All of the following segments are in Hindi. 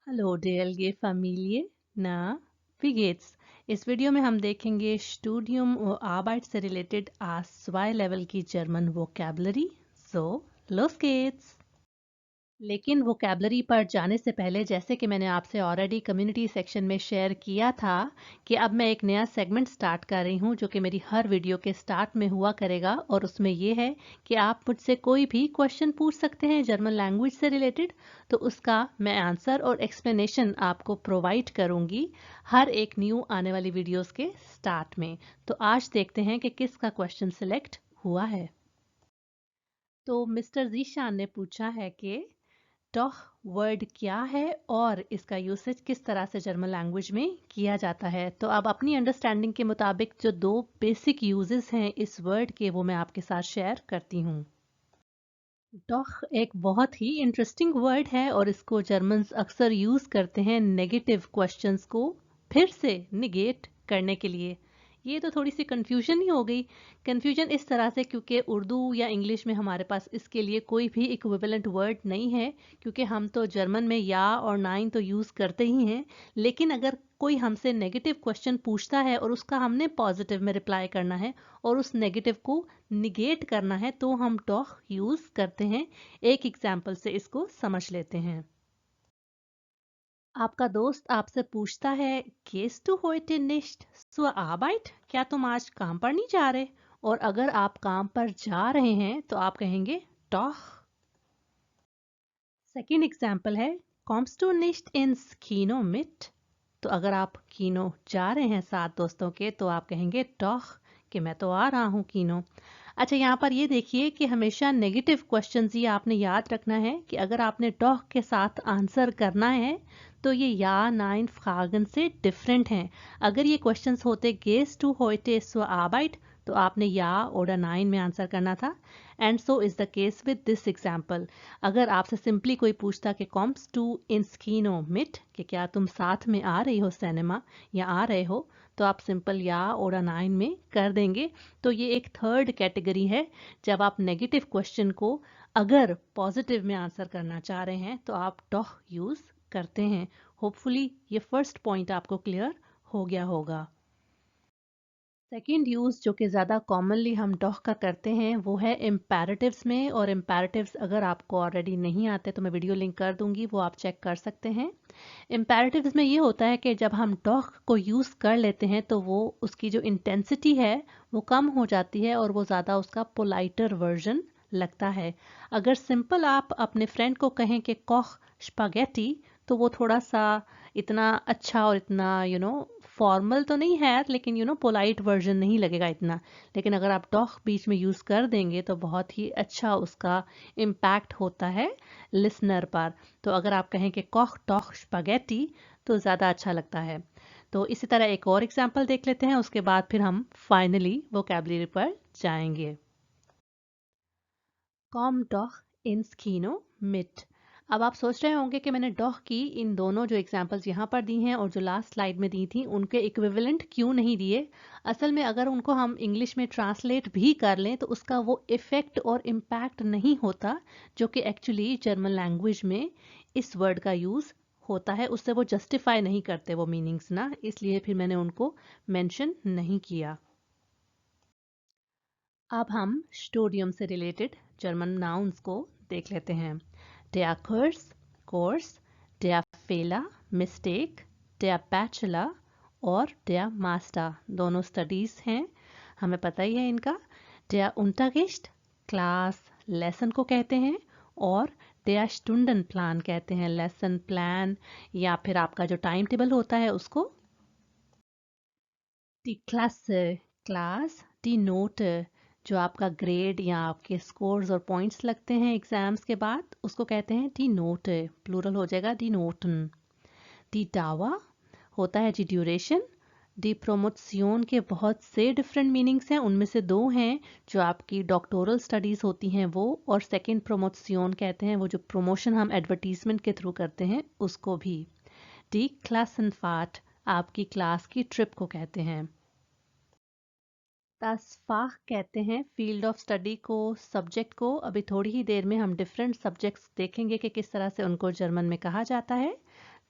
Hallo DLG Familie, na, wie geht's? इस वीडियो में हम देखेंगे स्टूडियम और आर्बाइट से रिलेटेड A2 लेवल की जर्मन वोकैबलरी। सो los geht's! लेकिन वोकैबलरी पर जाने से पहले, जैसे कि मैंने आपसे ऑलरेडी कम्युनिटी सेक्शन में शेयर किया था कि अब मैं एक नया सेगमेंट स्टार्ट कर रही हूं जो कि मेरी हर वीडियो के स्टार्ट में हुआ करेगा, और उसमें ये है कि आप मुझसे कोई भी क्वेश्चन पूछ सकते हैं जर्मन लैंग्वेज से रिलेटेड, तो उसका मैं आंसर और एक्सप्लेनेशन आपको प्रोवाइड करूंगी हर एक न्यू आने वाली वीडियोस के स्टार्ट में। तो आज देखते हैं कि किसका क्वेश्चन सिलेक्ट हुआ है। तो मिस्टर जीशान ने पूछा है कि डॉह वर्ड क्या है और इसका यूसेज किस तरह से जर्मन लैंग्वेज में किया जाता है। तो अब अपनी अंडरस्टैंडिंग के मुताबिक जो दो बेसिक यूजेस हैं इस वर्ड के, वो मैं आपके साथ शेयर करती हूँ। डॉह एक बहुत ही इंटरेस्टिंग वर्ड है और इसको जर्मन्स अक्सर यूज करते हैं नेगेटिव क्वेश्चंस को फिर से निगेट करने के लिए। ये तो थोड़ी सी कंफ्यूजन ही हो गई। कंफ्यूजन इस तरह से क्योंकि उर्दू या इंग्लिश में हमारे पास इसके लिए कोई भी इक्विवेलेंट वर्ड नहीं है, क्योंकि हम तो जर्मन में या और नाइन तो यूज करते ही हैं। लेकिन अगर कोई हमसे नेगेटिव क्वेश्चन पूछता है और उसका हमने पॉजिटिव में रिप्लाई करना है और उस नेगेटिव को निगेट करना है, तो हम डॉह यूज करते हैं। एक एग्जाम्पल से इसको समझ लेते हैं। आपका दोस्त आपसे पूछता है, guest du heute nicht zur Arbeit? क्या तुम आज काम पर नहीं जा रहे? और अगर आप काम पर जा रहे हैं तो आप कहेंगे डॉह। सेकेंड एग्जाम्पल है, kommst du nicht ins Kino mit? तो अगर आप कीनो जा रहे हैं सात दोस्तों के तो आप कहेंगे डॉह, कि मैं तो आ रहा हूँ कीनो। अच्छा, यहाँ पर ये देखिए कि हमेशा नेगेटिव क्वेश्चंस ये आपने याद रखना है कि अगर आपने डॉह के साथ आंसर करना है तो ये या नाइन फ्रागन से डिफरेंट हैं। अगर ये क्वेश्चंस होते गेस टू होते सो आबाइट, तो आपने या ओडा नाइन में आंसर करना था। And so is the case with this example. अगर आपसे सिंपली कोई पूछता कि कॉम्स टू इन स्कीनो मिट, कि क्या तुम साथ में आ रही हो सिनेमा या आ रहे हो, तो आप सिंपल या ओडा नाइन में कर देंगे। तो ये एक थर्ड कैटेगरी है, जब आप नेगेटिव क्वेश्चन को अगर पॉजिटिव में आंसर करना चाह रहे हैं तो आप डॉह यूज करते हैं। होपफुली ये फर्स्ट पॉइंट आपको क्लियर हो गया होगा। सेकेंड यूज जो कि ज़्यादा कॉमनली हम डॉह का करते हैं वो है इम्पेरेटिव्स में। और इम्पेरेटिव्स अगर आपको ऑलरेडी नहीं आते तो मैं वीडियो लिंक कर दूंगी, वो आप चेक कर सकते हैं। इम्पेरेटिव्स में ये होता है कि जब हम डॉह को यूज़ कर लेते हैं तो वो उसकी जो इंटेंसिटी है वो कम हो जाती है और वो ज़्यादा उसका पोलाइटर वर्जन लगता है। अगर सिंपल आप अपने फ्रेंड को कहें कि कॉह स्पागेटी, तो वो थोड़ा सा इतना अच्छा और इतना फॉर्मल तो नहीं है, लेकिन पोलाइट वर्जन नहीं लगेगा इतना। लेकिन अगर आप डॉह बीच में यूज़ कर देंगे तो बहुत ही अच्छा उसका इम्पैक्ट होता है लिसनर पर। तो अगर आप कहें कि कॉह टॉह स्पागेटी, तो ज़्यादा अच्छा लगता है। तो इसी तरह एक और एग्जाम्पल देख लेते हैं, उसके बाद फिर हम फाइनली वोकैबुलरी पर जाएंगे। कॉम डॉह इन स्कीनो मिट। अब आप सोच रहे होंगे कि मैंने डॉह की इन दोनों जो एग्जांपल्स यहाँ पर दी हैं और जो लास्ट स्लाइड में दी थी उनके इक्विवेलेंट क्यों नहीं दिए। असल में अगर उनको हम इंग्लिश में ट्रांसलेट भी कर लें तो उसका वो इफ़ेक्ट और इम्पैक्ट नहीं होता जो कि एक्चुअली जर्मन लैंग्वेज में इस वर्ड का यूज़ होता है। उससे वो जस्टिफाई नहीं करते वो मीनिंग्स ना, इसलिए फिर मैंने उनको मेंशन नहीं किया। अब हम स्टोडियम से रिलेटेड जर्मन नाउन्स को देख लेते हैं। der Kurs course, der Fehler mistake, der Bachelor और der Master दोनों स्टडीज हैं, हमें पता ही है इनका। der Unterricht क्लास लेसन को कहते हैं और der Stundenplan कहते हैं लेसन प्लान या फिर आपका जो टाइम टेबल होता है उसको। die Klasse class, die Note जो आपका ग्रेड या आपके स्कोर्स और पॉइंट्स लगते हैं एग्जाम्स के बाद, उसको कहते हैं डी नोट, प्लूरल हो जाएगा डी नोटन। डी डावा होता है जी ड्यूरेशन। डी प्रोमोशन के बहुत से डिफरेंट मीनिंग्स हैं, उनमें से दो हैं जो आपकी डॉक्टोरल स्टडीज होती हैं वो, और सेकंड प्रोमोशन कहते हैं वो जो प्रमोशन हम एडवर्टीजमेंट के थ्रू करते हैं उसको भी। डी क्लासनफार्ट आपकी क्लास की ट्रिप को कहते हैं। तासफाह कहते हैं फील्ड ऑफ स्टडी को, सब्जेक्ट को। अभी थोड़ी ही देर में हम डिफरेंट सब्जेक्ट्स देखेंगे कि किस तरह से उनको जर्मन में कहा जाता है।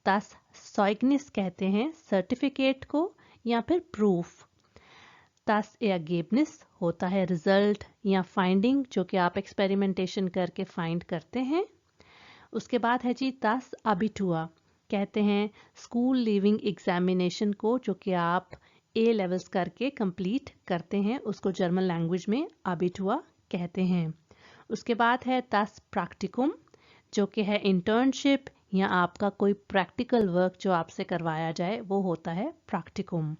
दस सॉइगनिस कहते हैं सर्टिफिकेट को या फिर प्रूफ। दस एर्गेबनिस होता है रिजल्ट या फाइंडिंग जो कि आप एक्सपेरिमेंटेशन करके फाइंड करते हैं। उसके बाद है जी दस अबिटुआ, कहते हैं स्कूल लीविंग एग्जामिनेशन को जो कि आप ए लेवल्स करके कंप्लीट करते हैं, उसको जर्मन लैंग्वेज में अबिटुआ कहते हैं। उसके बाद है दस प्रैक्टिकम जो कि है इंटर्नशिप या आपका कोई प्रैक्टिकल वर्क जो आपसे करवाया जाए वो होता है practicum.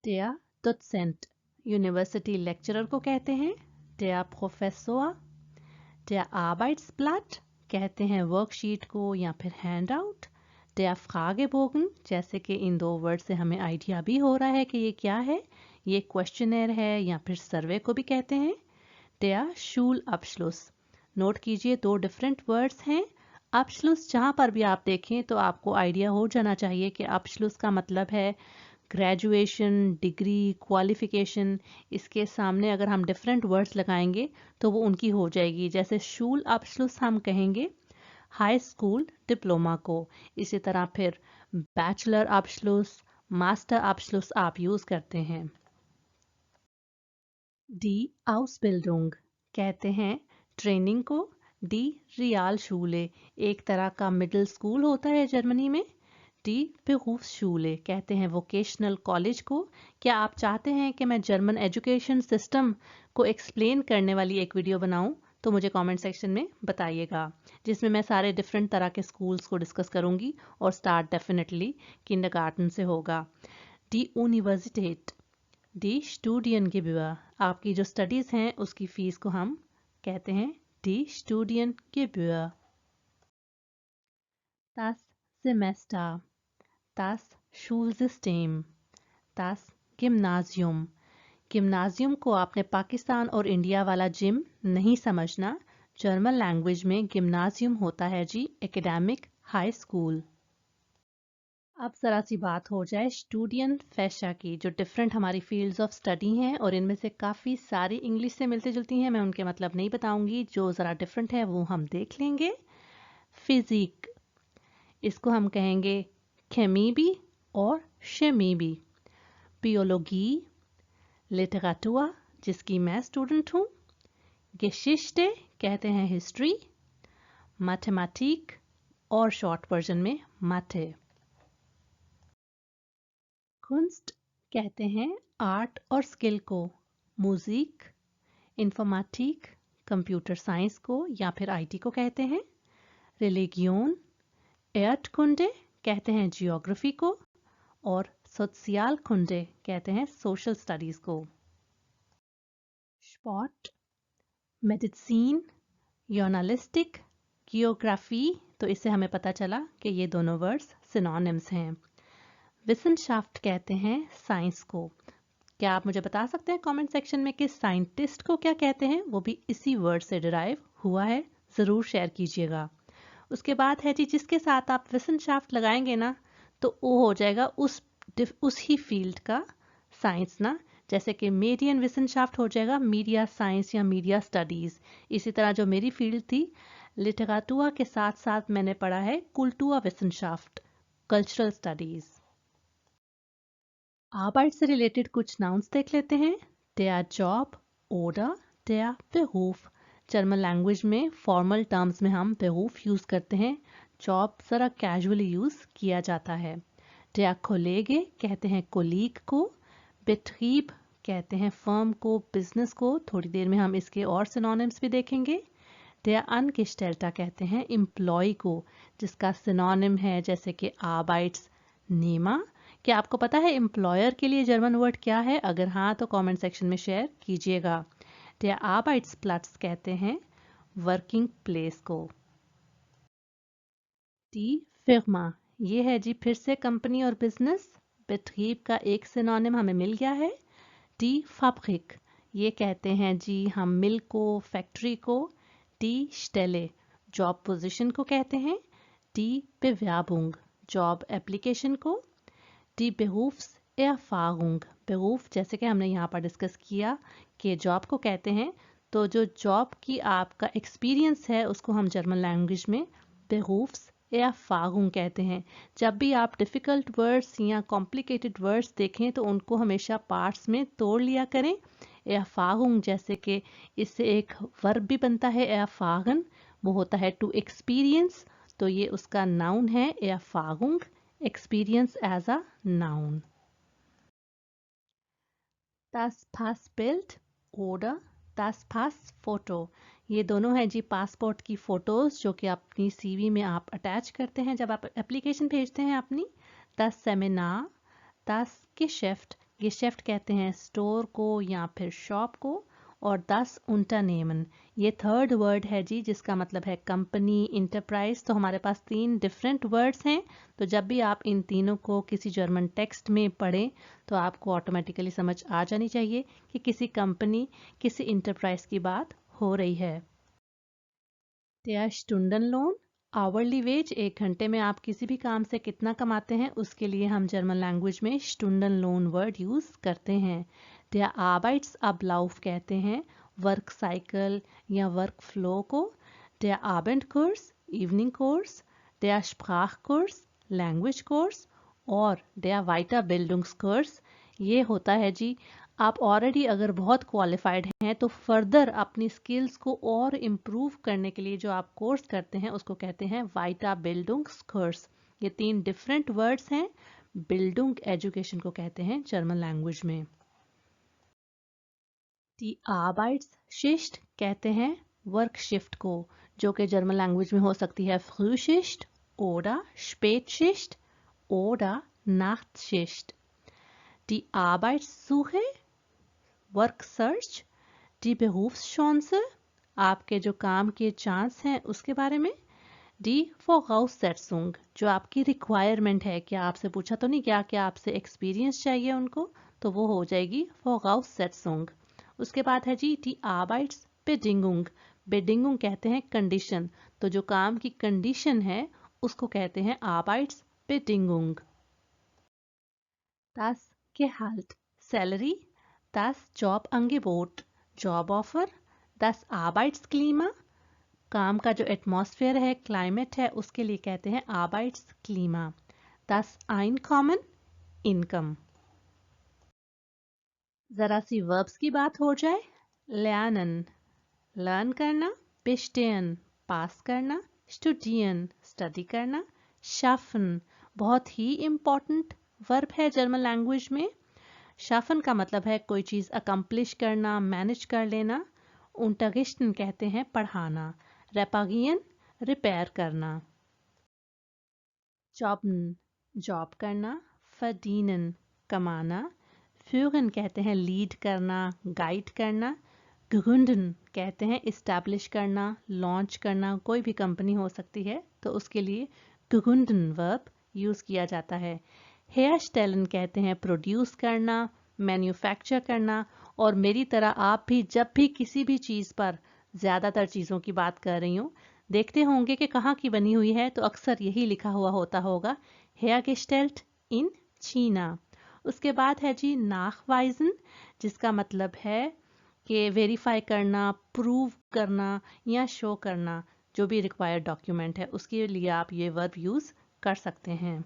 Der Dozent university lecturer को कहते हैं der Professor। der Arbeitsblatt कहते हैं वर्कशीट को या फिर हैंड आउट। der Fragebogen, जैसे कि इन दो वर्ड से हमें आइडिया भी हो रहा है कि ये क्या है, ये क्वेश्चनर है या फिर सर्वे को भी कहते हैं। der Schulabschluss, नोट कीजिए दो डिफरेंट वर्ड्स हैं। Abschluss जहाँ पर भी आप देखें तो आपको आइडिया हो जाना चाहिए कि Abschluss का मतलब है ग्रेजुएशन, डिग्री, क्वालिफिकेशन। इसके सामने अगर हम डिफरेंट वर्ड्स लगाएंगे तो वो उनकी हो जाएगी। जैसे शूल अब्सलूस हम कहेंगे हाई स्कूल डिप्लोमा को, इसी तरह फिर बैचलर अब्सलूस, मास्टर अब्सलूस आप यूज करते हैं। डी आउसबिल्डिंग कहते हैं ट्रेनिंग को। डी रियाल शूले एक तरह का मिडिल स्कूल होता है जर्मनी में। डी बेरूफ्सschule कहते हैं वोकेशनल कॉलेज को। क्या आप चाहते हैं कि मैं जर्मन एजुकेशन सिस्टम को एक्सप्लेन करने वाली एक वीडियो बनाऊं तो मुझे कमेंट सेक्शन में बताइएगा, जिसमें मैं सारे डिफरेंट तरह के स्कूल्स को डिस्कस करूंगी और स्टार्ट डेफिनेटली किंडरगार्टन से होगा। डी यूनिवर्सिटेट, डी स्टूडियनgebühr, आपकी जो स्टडीज़ हैं उसकी फ़ीस को हम कहते हैं डी स्टूडियनgebühr। das Semester, das Schulsystem, das Gymnasium। गिम्नाजियम को आपने पाकिस्तान और इंडिया वाला जिम नहीं समझना। जर्मन लैंग्वेज में गिम्नाजियम होता है जी एकेडमिक हाई स्कूल। अब ज़रा सी बात हो जाए स्टूडियन फैशा की, जो डिफरेंट हमारी फील्ड्स ऑफ स्टडी हैं और इनमें से काफ़ी सारी इंग्लिश से मिलती जुलती हैं। मैं उनके मतलब नहीं बताऊंगी, जो ज़रा डिफरेंट है वो हम देख लेंगे। फिजिक, इसको हम कहेंगे केमी भी और शेमी भी। बियोलॉजी, लिटरेचर जिसकी मैं स्टूडेंट हूँ। गेशिश्टे कहते हैं हिस्ट्री। मैथमेटिक और शॉर्ट वर्जन में माथे। कुंस्ट कहते हैं आर्ट और स्किल को। म्यूजिक, इंफॉर्मेटिक कंप्यूटर साइंस को या फिर आईटी को कहते हैं। रिलीगियन, एर्टकुंडे कहते हैं जियोग्राफी को। और सोशियालकुंडे कहते हैं सोशल स्टडीज को। स्पॉट, मेडिसिन, जर्नलिस्टिक, जियोग्राफी, तो इससे हमें पता चला कि ये दोनों वर्ड्स सिनोनिम्स हैं। विसेंशाफ्ट कहते हैं साइंस को। क्या आप मुझे बता सकते हैं कमेंट सेक्शन में कि साइंटिस्ट को क्या कहते हैं? वो भी इसी वर्ड से डिराइव हुआ है, ज़रूर शेयर कीजिएगा। उसके बाद है जी जिसके साथ आप विसेंशाफ्ट लगाएंगे ना तो वो हो जाएगा उस ही फील्ड का साइंस ना। जैसे कि मेडियन विसेंशाफ्ट हो जाएगा मीडिया साइंस या मीडिया स्टडीज़। इसी तरह जो मेरी फील्ड थी लिटरेचर के साथ साथ मैंने पढ़ा है कुल्टुआ विसेंशाफ्ट, कल्चरल स्टडीज़। आर्बाइट से रिलेटेड कुछ नाउन्स देख लेते हैं। der job, oder der Beruf। German language में फॉर्मल टर्म्स में हम बेरूफ यूज़ करते हैं, जॉब ज़रा कैजुअली यूज़ किया जाता है। der Kollege कहते हैं कोलीग को। Betrieb कहते हैं फर्म को, बिजनेस को। थोड़ी देर में हम इसके और सिनोनिम्स भी देखेंगे। der Angestellter कहते हैं एम्प्लॉय को, जिसका सिनोनिम है जैसे कि Arbeitsnehmer। क्या आपको पता है एम्प्लॉयर के लिए जर्मन वर्ड क्या है? अगर हाँ तो कमेंट सेक्शन में शेयर कीजिएगा। der Arbeitsplatz कहते हैं वर्किंग प्लेस को। die Firma, ये है जी फिर से कंपनी और बिजनेस। बेट्रीब का एक सिनोनिम हमें मिल गया है। die Fabrik, ये कहते हैं जी हम मिल को, फैक्ट्री को। die Stelle, जॉब पोजीशन को कहते हैं। die Bewerbung, जॉब एप्लीकेशन को। die Berufserfahrung, बेरूफ जैसे कि हमने यहाँ पर डिस्कस किया कि जॉब को कहते हैं, तो जो जॉब की आपका एक्सपीरियंस है उसको हम जर्मन लैंग्वेज में बेरूफ्स Erfahrung कहते हैं। जब भी आप डिफ़िकल्ट वर्ड्स या कॉम्प्लिकेटेड वर्ड्स देखें तो उनको हमेशा पार्ट्स में तोड़ लिया करें। Erfahrung जैसे कि इससे एक वर्ब भी बनता है erfahren, वो होता है टू एक्सपीरियंस, तो ये उसका नाउन है Erfahrung, experience as a noun. Das Passbild oder das Passfoto, ये दोनों हैं जी पासपोर्ट की फ़ोटोज़ जो कि अपनी सीवी में आप अटैच करते हैं जब आप एप्लीकेशन भेजते हैं अपनी। Das Seminar, das Geschäft, Geschäft कहते हैं स्टोर को या फिर शॉप को, और das Unternehmen, ये थर्ड वर्ड है जी जिसका मतलब है कंपनी, इंटरप्राइज। तो हमारे पास 3 डिफरेंट वर्ड्स हैं, तो जब भी आप इन तीनों को किसी जर्मन टेक्स्ट में पढ़ें तो आपको ऑटोमेटिकली समझ आ जानी चाहिए कि किसी कंपनी, किसी इंटरप्राइज की बात हो रही है। Der Stundenlohn, आवरली वेज, 1 घंटे में आप किसी भी काम से कितना कमाते हैं उसके लिए हम जर्मन लैंग्वेज में Stundenlohn वर्ड यूज़ करते हैं। Der Arbeitsablauf कहते हैं वर्क साइकिल या वर्क फ्लो को। Der Abendkurs, evening course. Der Sprachkurs, language course. और der Weiterbildungskurs, ये होता है जी आप ऑलरेडी अगर बहुत क्वालिफाइड हैं तो फर्दर अपनी स्किल्स को और इम्प्रूव करने के लिए जो आप कोर्स करते हैं उसको कहते हैं वाइटा बिल्डुंग्स। ये 3 डिफरेंट वर्ड्स हैं। बिल्डुंग एजुकेशन को कहते हैं जर्मन लैंग्वेज में। दी आर्बाइट्सशिफ्ट कहते हैं वर्क शिफ्ट को, जो कि जर्मन लैंग्वेज में हो सकती है फ्रूशिफ्ट oder Spätschicht oder Nachtschicht। Die Arbeitssuche, work search. D Berufschance, आपके जो काम के चांस हैं उसके बारे में। डी Voraussetzung, जो आपकी रिक्वायरमेंट है, क्या आपसे पूछा तो नहीं क्या क्या आपसे एक्सपीरियंस चाहिए उनको, तो वो हो जाएगी Voraussetzung। उसके बाद है जी डी Arbeitsbedingung, बेडिंगुंग कहते हैं कंडीशन, तो जो काम की कंडीशन है उसको कहते हैं Arbeitsbedingung। Das Gehalt, salary. Das Jobangebot, job offer. Das Arbeitsklima, काम का जो एटमॉस्फेयर है, क्लाइमेट है, उसके लिए कहते हैं Arbeitsklima। Das Einkommen, income. जरा सी वर्ब्स की बात हो जाए। lernen, लर्न करना। bestehen, पास करना। studieren, स्टडी करना। schaffen, बहुत ही इम्पॉर्टेंट वर्ब है जर्मन लैंग्वेज में। शाफन का मतलब है कोई चीज़ अकम्प्लिश करना, मैनेज कर लेना। unterrichten कहते हैं पढ़ाना। reparieren, रिपेयर करना। jobben, जॉब करना। verdienen, कमाना। führen कहते हैं लीड करना, गाइड करना। gründen कहते हैं इस्टेब्लिश करना, लॉन्च करना, कोई भी कंपनी हो सकती है तो उसके लिए gründen वर्ब यूज़ किया जाता है। herstellen कहते हैं प्रोड्यूस करना, मैन्युफैक्चर करना। और मेरी तरह आप भी जब भी किसी भी चीज़ पर, ज़्यादातर चीज़ों की बात कर रही हूँ, देखते होंगे कि कहाँ की बनी हुई है तो अक्सर यही लिखा हुआ होता होगा hergestellt in China। उसके बाद है जी nachweisen, जिसका मतलब है कि वेरीफाई करना, प्रूव करना या शो करना, जो भी रिक्वायर्ड डॉक्यूमेंट है उसके लिए आप ये वर्ब यूज़ कर सकते हैं।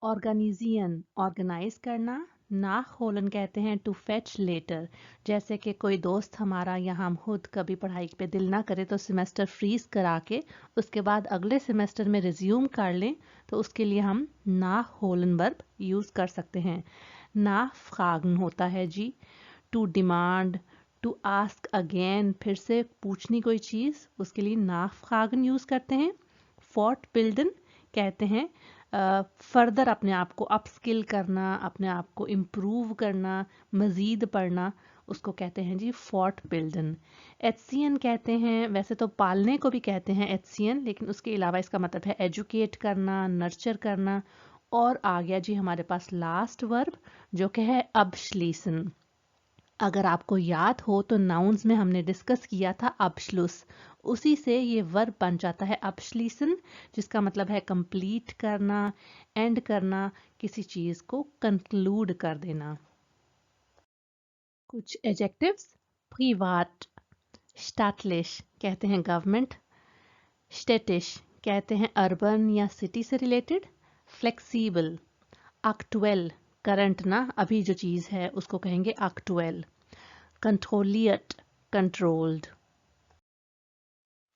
ऑर्गेनाइजियन, ऑर्गेनाइज करना। नाखहोलन कहते हैं टू फेच लेटर, जैसे कि कोई दोस्त हमारा या हम खुद कभी पढ़ाई पे दिल ना करे तो सेमेस्टर फ्रीज करा के उसके बाद अगले सेमेस्टर में रिज्यूम कर लें, तो उसके लिए हम नाखहोलन वर्ब यूज़ कर सकते हैं। नाफ्रागन होता है जी to demand, to ask again, फिर से पूछनी कोई चीज़, उसके लिए नाफ्रागन यूज़ करते हैं। फॉर्ट बिल्डन कहते हैं फर्दर अपने आप को अपस्किल करना, अपने आप को इम्प्रूव करना, मज़ीद पढ़ना, उसको कहते हैं जी फॉर्ट बिल्डन। एचसीएन कहते हैं, वैसे तो पालने को भी कहते हैं एचसीएन, लेकिन उसके अलावा इसका मतलब है एजुकेट करना, नर्चर करना। और आ गया जी हमारे पास लास्ट वर्ब जो कि है अबश्लीसन। अगर आपको याद हो तो नाउन्स में हमने डिस्कस किया था अबश्लुस, उसी से ये वर्ब बन जाता है अबश्लीसन, जिसका मतलब है कंप्लीट करना, एंड करना, किसी चीज को कंक्लूड कर देना। कुछ एडजेक्टिव्स। प्रिवाट, स्टैटलिश कहते हैं गवर्नमेंट। स्टेटिश कहते हैं अर्बन या सिटी से रिलेटेड। फ्लेक्सिबल, एक्टुअल, करंट ना, अभी जो चीज़ है उसको कहेंगे एक्टुअल। कंट्रोलियट, कंट्रोल्ड।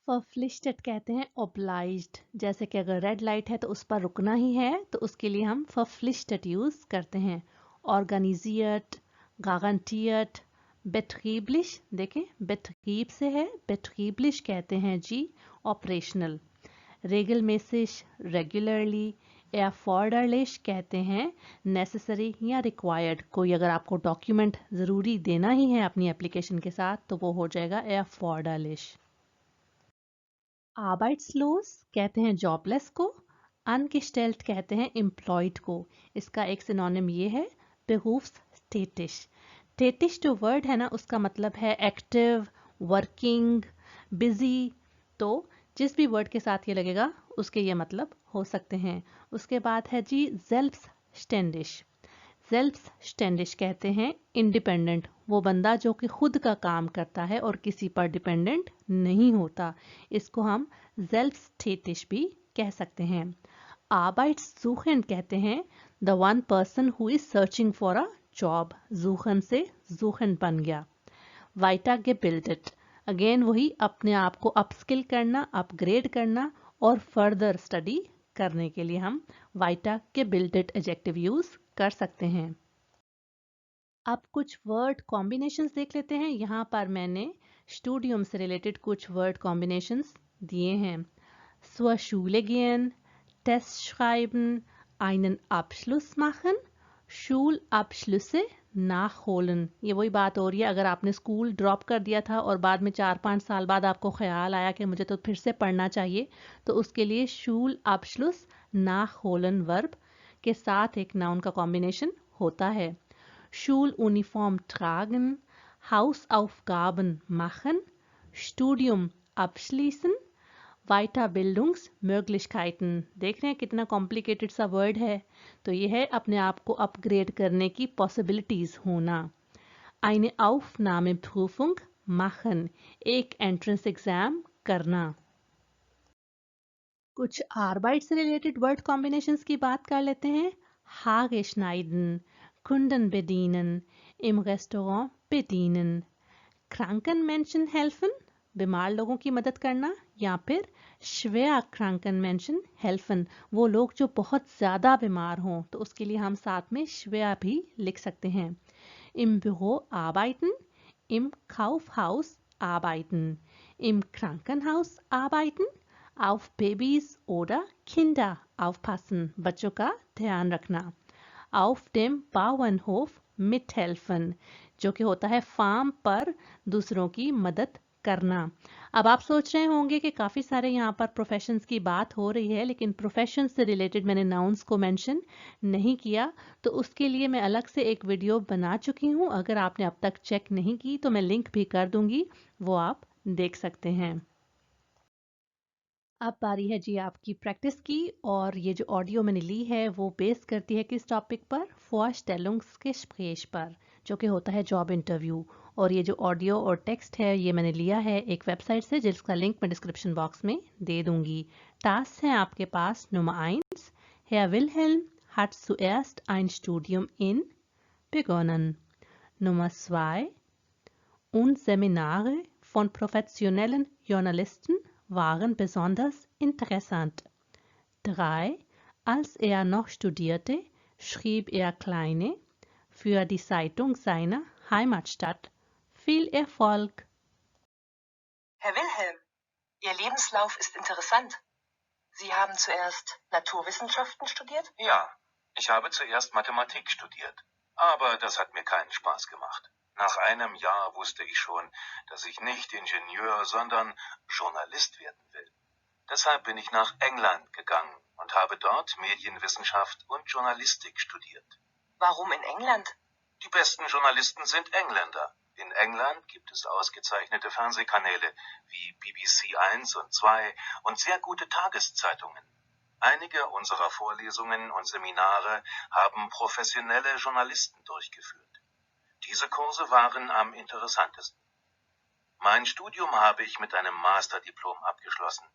फर्फ्लिश्टेड कहते हैं ओब्लाइज्ड, जैसे कि अगर रेड लाइट है तो उस पर रुकना ही है तो उसके लिए हम फर्फ्लिश्टेड यूज़ करते हैं। ऑर्गेनाइजिert, गारंटिert, betrieblich, देखें betrieb से है, betrieblich कहते हैं जी ऑपरेशनल। regelmäßig, रेगुलरली, erforderlich कहते हैं नेसेसरी या रिक्वायर्ड। कोई अगर आपको डॉक्यूमेंट ज़रूरी देना ही है अपनी एप्लीकेशन के साथ तो वो हो जाएगा erforderlich। Arbeitslos कहते हैं जॉबलेस को। अनgestellt कहते हैं एम्प्लॉयड को। इसका एक सिनोनिम ये है berufstätig। tätig जो वर्ड है ना उसका मतलब है एक्टिव, वर्किंग, बिजी। तो जिस भी वर्ड के साथ ये लगेगा उसके ये मतलब हो सकते हैं। उसके बाद है जी selbstständig। सेल्फ कहते हैं इंडिपेंडेंट, वो बंदा जो कि खुद का काम करता है और किसी पर डिपेंडेंट नहीं होता। इसको हम selbsttätig भी कह सकते हैं। Arbeitssuchend कहते हैं the one person who is searching for a job. suchen से suchend बन गया। weitergebildet, अगेन वही अपने आप को अपस्किल करना, अपग्रेड करना और फर्दर स्टडी करने के लिए हम weitergebildet एडजेक्टिव यूज कर सकते हैं। अब कुछ वर्ड कॉम्बिनेशंस देख लेते हैं। यहाँ पर मैंने स्टूडियम से रिलेटेड कुछ वर्ड कॉम्बिनेशंस दिए हैं। zur Schule gehen, Test schreiben, einen Abschluss machen, Schulabschlüsse nachholen। ये वही बात हो रही है, अगर आपने स्कूल ड्रॉप कर दिया था और बाद में 4-5 साल बाद आपको ख्याल आया कि मुझे तो फिर से पढ़ना चाहिए, तो उसके लिए Schulabschluss nachholen वर्ब के साथ एक नाउन का कॉम्बिनेशन होता है। Schuluniform tragen, Hausaufgaben machen, Studium abschließen, Weiterbildungsmöglichkeiten। देख रहे हैं कितना कॉम्प्लिकेटेड सा वर्ड है। तो ये है अपने आप को अपग्रेड करने की पॉसिबिलिटीज होना। Eine Aufnahmeprüfung machen, एक एंट्रेंस एग्जाम करना। कुछ आर्बाइट से रिलेटेड वर्ड कॉम्बिनेशंस की बात कर लेते हैं। Haare schneiden, Kunden bedienen, im Restaurant bedienen, kranken Menschen helfen, बीमार लोगों की मदद करना, या फिर schwer kranken Menschen helfen, वो लोग जो बहुत ज़्यादा बीमार हों तो उसके लिए हम साथ में schwer भी लिख सकते हैं। Im Büro arbeiten, im Kaufhaus arbeiten, im Krankenhaus arbeiten, auf Babys oder Kinder aufpassen, बच्चों का ध्यान रखना। auf dem Bauernhof mithelfen, जो कि होता है फार्म पर दूसरों की मदद करना। अब आप सोच रहे होंगे कि काफ़ी सारे यहाँ पर प्रोफेशंस की बात हो रही है, लेकिन प्रोफेशन से रिलेटेड मैंने नाउन्स को मेंशन नहीं किया, तो उसके लिए मैं अलग से एक वीडियो बना चुकी हूँ। अगर आपने अब तक चेक नहीं की तो मैं लिंक भी कर दूंगी, वो आप देख सकते हैं। अब बारी है जी आपकी प्रैक्टिस की, और ये जो ऑडियो मैंने ली है वो बेस करती है किस टॉपिक पर? Vorstellungsgespräch पर, जो कि होता है जॉब इंटरव्यू। और ये जो ऑडियो और टेक्स्ट है ये मैंने लिया है एक वेबसाइट से जिसका लिंक मैं डिस्क्रिप्शन बॉक्स में दे दूंगी। टास्क है आपके पास Nummer 1, Herr Wilhelm hat zuerst ein Studium in begonnen. Nummer 2, und Seminare von professionellen Journalisten waren besonders interessant. 3. Als er noch studierte, schrieb er kleine für die Zeitung seiner Heimatstadt. Viel Erfolg! Herr Wilhelm, Ihr Lebenslauf ist interessant. Sie haben zuerst Naturwissenschaften studiert? Ja, ich habe zuerst Mathematik studiert. Aber das hat mir keinen Spaß gemacht. Nach einem Jahr wusste ich schon, dass ich nicht Ingenieur, sondern Journalist werden will. Deshalb bin ich nach England gegangen und habe dort Medienwissenschaft und Journalistik studiert. Warum in England? Die besten Journalisten sind Engländer. In England gibt es ausgezeichnete Fernsehkanäle wie BBC 1 und 2 und sehr gute Tageszeitungen. Einige unserer Vorlesungen und Seminare haben professionelle Journalisten durchgeführt. Diese Kurse waren am interessantesten. Mein Studium habe ich mit einem Masterdiplom abgeschlossen.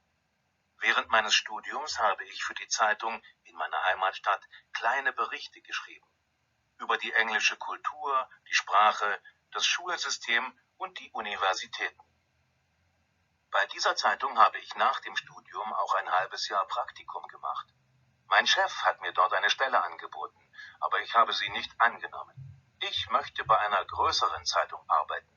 Während meines Studiums habe ich für die Zeitung in meiner Heimatstadt kleine Berichte geschrieben. Über die englische Kultur, die Sprache, das Schulsystem und die Universitäten. Bei dieser Zeitung habe ich nach dem Studium auch ein halbes Jahr Praktikum gemacht. Mein Chef hat mir dort eine Stelle angeboten, aber ich habe sie nicht angenommen. Ich möchte bei einer größeren Zeitung arbeiten.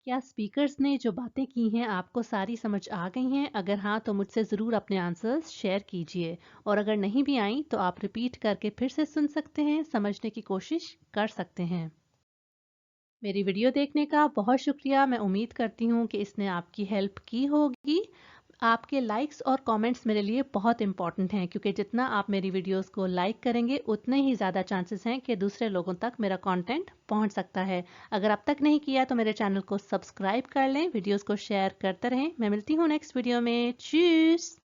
क्या स्पीकर्स ने जो बातें की हैं आपको सारी समझ आ गई हैं? अगर हाँ तो मुझसे ज़रूर अपने आंसर्स शेयर कीजिए, और अगर नहीं भी आई तो आप रिपीट करके फिर से सुन सकते हैं, समझने की कोशिश कर सकते हैं। मेरी वीडियो देखने का बहुत शुक्रिया। मैं उम्मीद करती हूँ कि इसने आपकी हेल्प की होगी। आपके लाइक्स और कमेंट्स मेरे लिए बहुत इंपॉर्टेंट हैं, क्योंकि जितना आप मेरी वीडियोस को लाइक करेंगे उतने ही ज़्यादा चांसेस हैं कि दूसरे लोगों तक मेरा कंटेंट पहुंच सकता है। अगर अब तक नहीं किया तो मेरे चैनल को सब्सक्राइब कर लें, वीडियोस को शेयर करते रहें। मैं मिलती हूँ नेक्स्ट वीडियो में। चीज़।